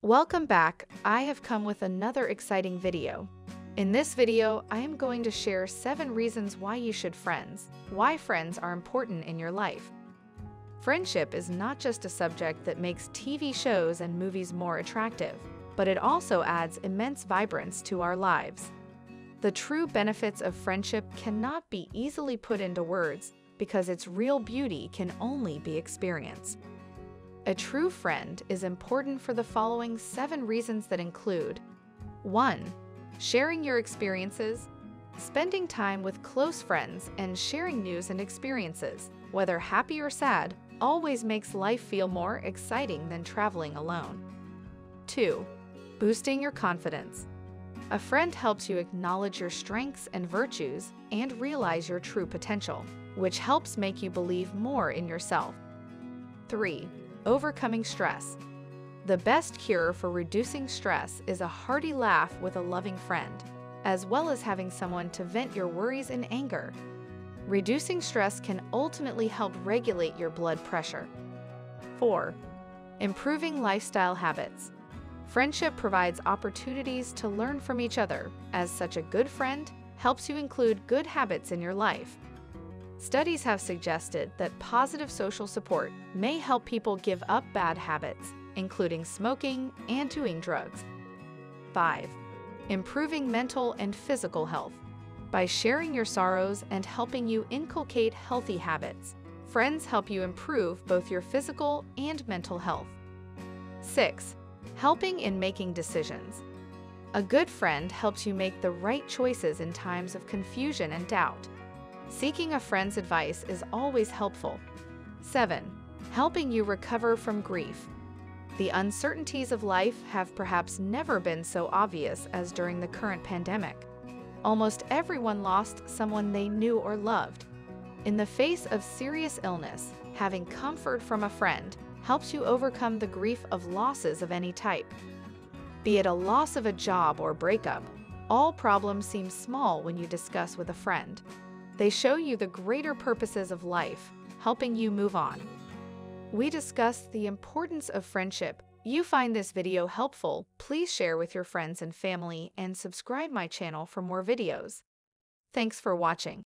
Welcome back. I have come with another exciting video. In this video, I am going to share 7 reasons why you should friends, why friends are important in your life. Friendship is not just a subject that makes TV shows and movies more attractive, but it also adds immense vibrance to our lives. The true benefits of friendship cannot be easily put into words because its real beauty can only be experienced. A true friend is important for the following 7 reasons that include 1. Sharing your experiences. Spending time with close friends and sharing news and experiences, whether happy or sad, always makes life feel more exciting than traveling alone. 2. Boosting your confidence. A friend helps you acknowledge your strengths and virtues and realize your true potential, which helps make you believe more in yourself. 3. Overcoming stress. The best cure for reducing stress is a hearty laugh with a loving friend, as well as having someone to vent your worries and anger. Reducing stress can ultimately help regulate your blood pressure. 4. Improving lifestyle habits. Friendship provides opportunities to learn from each other, as such a good friend helps you include good habits in your life. Studies have suggested that positive social support may help people give up bad habits, including smoking and doing drugs. 5. Improving mental and physical health. By sharing your sorrows and helping you inculcate healthy habits, friends help you improve both your physical and mental health. 6. Helping in making decisions. A good friend helps you make the right choices in times of confusion and doubt. Seeking a friend's advice is always helpful. 7. Helping you recover from grief. The uncertainties of life have perhaps never been so obvious as during the current pandemic. Almost everyone lost someone they knew or loved. In the face of serious illness, having comfort from a friend helps you overcome the grief of losses of any type. Be it a loss of a job or breakup, all problems seem small when you discuss with a friend. They show you the greater purposes of life, helping you move on. We discussed the importance of friendship. You find this video helpful, please share with your friends and family and subscribe my channel for more videos. Thanks for watching.